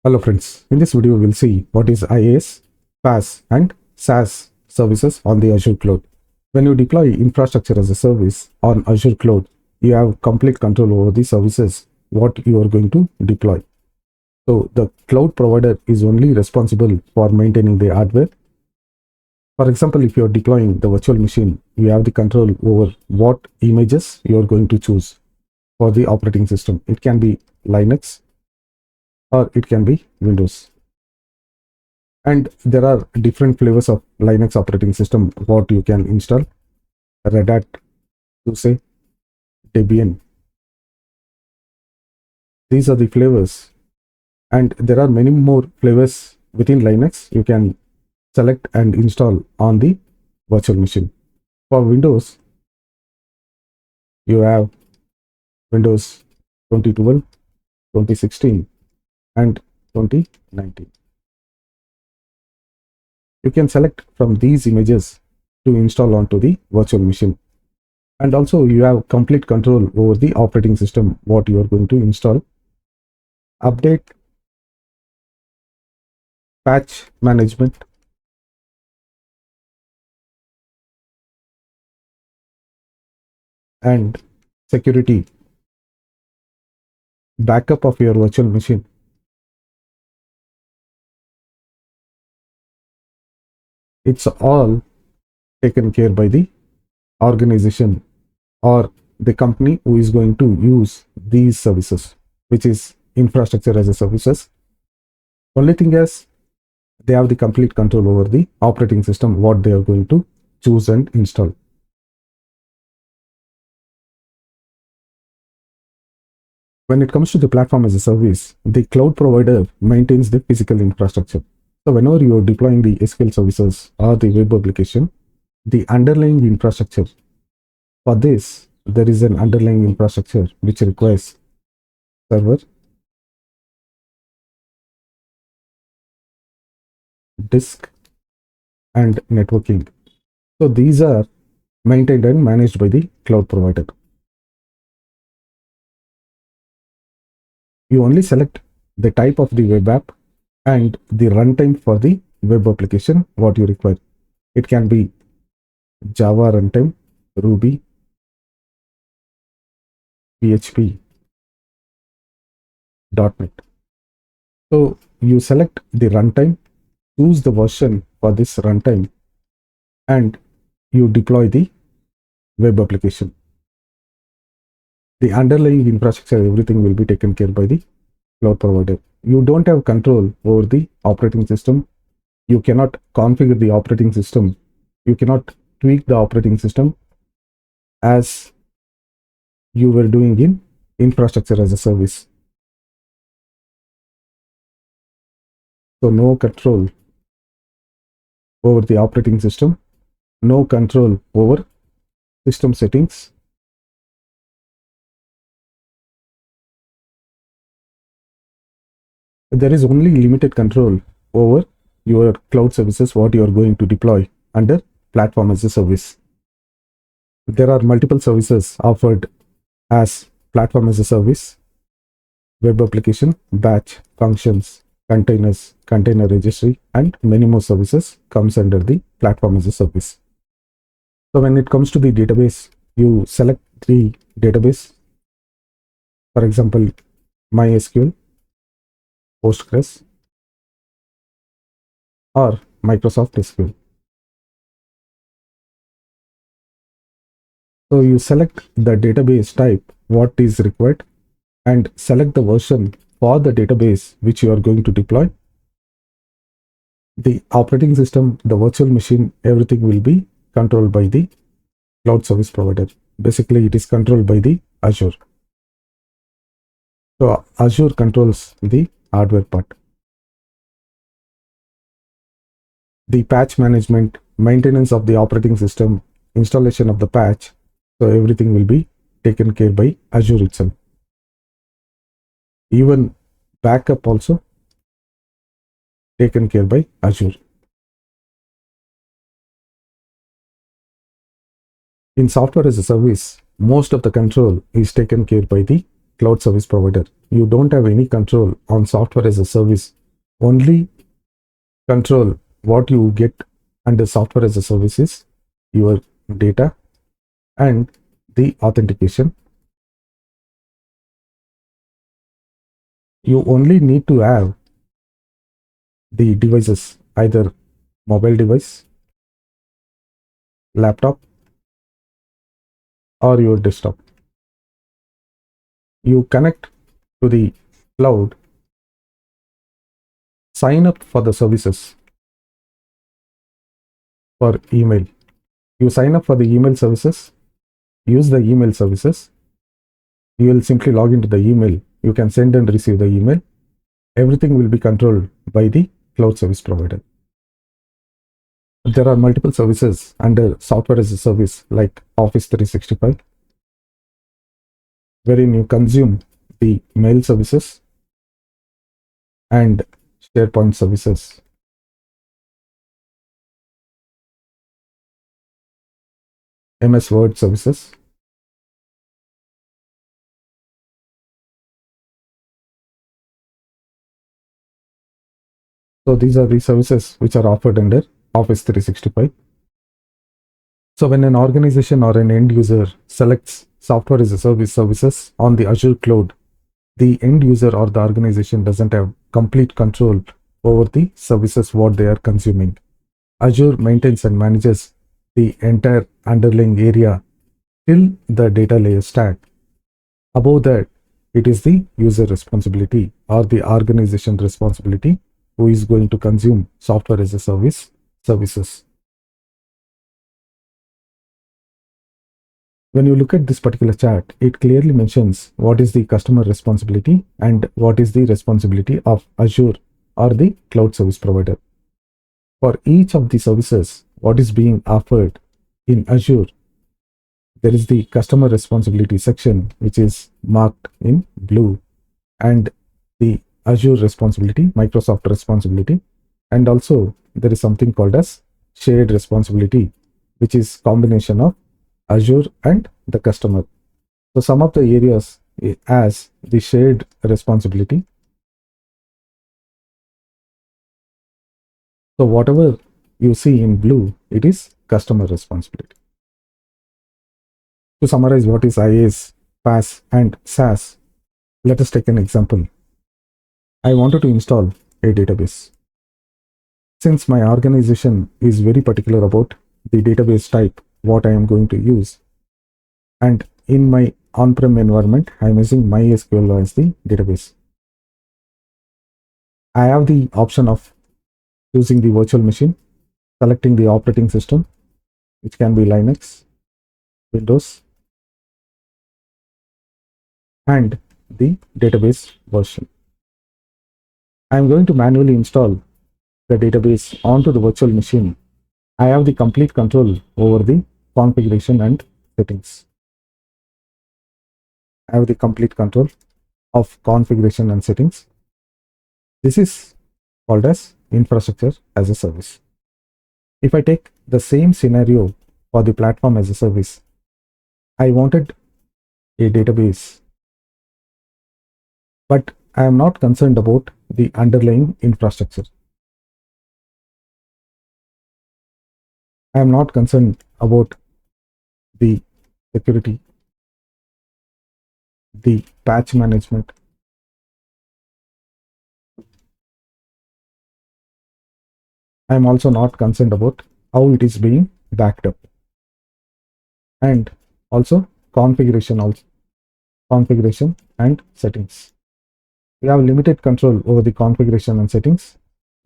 Hello friends, in this video we'll see what is IaaS, PaaS and SaaS services on the Azure cloud. When you deploy infrastructure as a service on Azure cloud, you have complete control over the services what you are going to deploy. So the cloud provider is only responsible for maintaining the hardware. For example, if you are deploying the virtual machine, you have the control over what images you are going to choose for the operating system. It can be Linux or it can be Windows. And there are different flavors of Linux operating system what you can install. Red Hat, SUSE, Debian. These are the flavors. And there are many more flavors within Linux you can select and install on the virtual machine. For Windows, you have Windows 2012, 2016 and 2019. You can select from these images to install onto the virtual machine. And also you have complete control over the operating system what you are going to install. Update, patch management, and security backup of your virtual machine. It's all taken care by the organization or the company who is going to use these services, which is infrastructure as a services. Only thing is they have the complete control over the operating system what they are going to choose and install. When it comes to the platform as a service, the cloud provider maintains the physical infrastructure. So whenever you are deploying the SQL services or the web application, the underlying infrastructure, for this, there is an underlying infrastructure which requires server, disk, and networking. So these are maintained and managed by the cloud provider. You only select the type of the web app and the runtime for the web application what you require. It can be Java runtime, Ruby, PHP, .NET. So you select the runtime, choose the version for this runtime, and you deploy the web application. The underlying infrastructure, everything will be taken care by the cloud provider. You don't have control over the operating system. You cannot configure the operating system. You cannot tweak the operating system as you were doing in infrastructure as a service. So no control over the operating system, no control over system settings. There is only limited control over your cloud services what you are going to deploy under platform as a service. There are multiple services offered as platform as a service: web application, batch, functions, containers, container registry, and many more services comes under the platform as a service. So when it comes to the database, you select the database. For example, MySQL, Postgres, or Microsoft SQL. So you select the database type, what is required, and select the version for the database which you are going to deploy. The operating system, the virtual machine, everything will be controlled by the cloud service provider. Basically, it is controlled by the Azure. So Azure controls the hardware part. The patch management, maintenance of the operating system, installation of the patch, so everything will be taken care by Azure itself. Even backup also taken care by Azure. In software as a service, most of the control is taken care by the cloud service provider. You don't have any control on software as a service. Only control what you get under software as a service is your data and the authentication. You only need to have the devices, either mobile device, laptop, or your desktop. You connect to the cloud, sign up for the services for email. You sign up for the email services, use the email services. You will simply log into the email. You can send and receive the email. Everything will be controlled by the cloud service provider. There are multiple services under software as a service like Office 365, wherein you consume the mail services and SharePoint services. MS Word services. So these are the services which are offered under Office 365. So when an organization or an end user selects software as a service services on the Azure cloud, the end user or the organization doesn't have complete control over the services what they are consuming. Azure maintains and manages the entire underlying area till the data layer stack. Above that, it is the user responsibility or the organization responsibility who is going to consume software as a service services. When you look at this particular chart, it clearly mentions what is the customer responsibility and what is the responsibility of Azure or the cloud service provider. For each of the services, what is being offered in Azure, there is the customer responsibility section, which is marked in blue, and the Azure responsibility, Microsoft responsibility, and also there is something called as shared responsibility, which is combination of Azure and the customer. So some of the areas as the shared responsibility. So whatever you see in blue, it is customer responsibility. To summarize what is IaaS, PaaS, and SaaS, let us take an example. I wanted to install a database. Since my organization is very particular about the database type, what I am going to use, and in my on-prem environment, I am using MySQL as the database. I have the option of choosing the virtual machine, selecting the operating system, which can be Linux, Windows, and the database version. I am going to manually install the database onto the virtual machine. I have the complete control over the configuration and settings. I have the complete control of configuration and settings. This is called as infrastructure as a service. If I take the same scenario for the platform as a service, I wanted a database, but I am not concerned about the underlying infrastructure. I am not concerned about the security, the patch management. I am also not concerned about how it is being backed up, and also configuration and settings. We have limited control over the configuration and settings.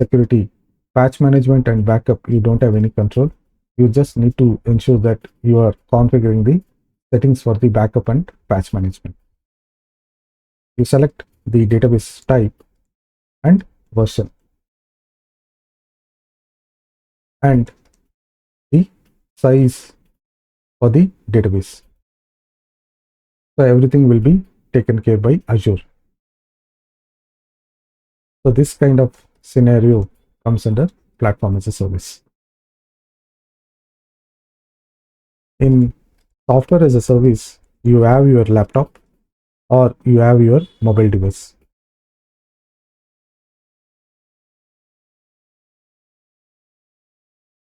Security, patch management, and backup, you don't have any control. You just need to ensure that you are configuring the settings for the backup and patch management. You select the database type and version and the size for the database. So everything will be taken care by Azure. So this kind of scenario comes under platform as a service. In software as a service, you have your laptop, or you have your mobile device.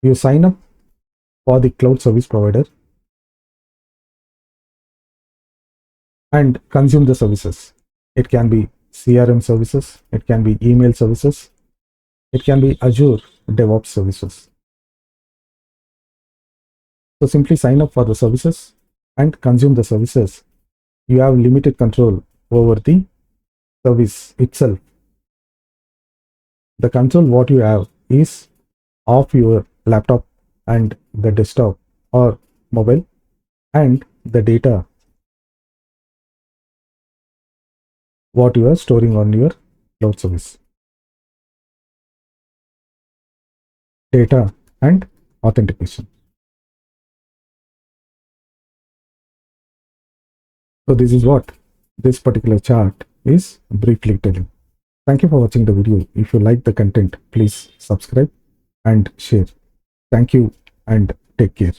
You sign up for the cloud service provider and consume the services. It can be CRM services, it can be email services, it can be Azure DevOps services. So simply sign up for the services and consume the services. You have limited control over the service itself. The control what you have is of your laptop and the desktop or mobile and the data what you are storing on your cloud service. Data and authentication. So this is what this particular chart is briefly telling. Thank you for watching the video. If you like the content, please subscribe and share. Thank you and take care.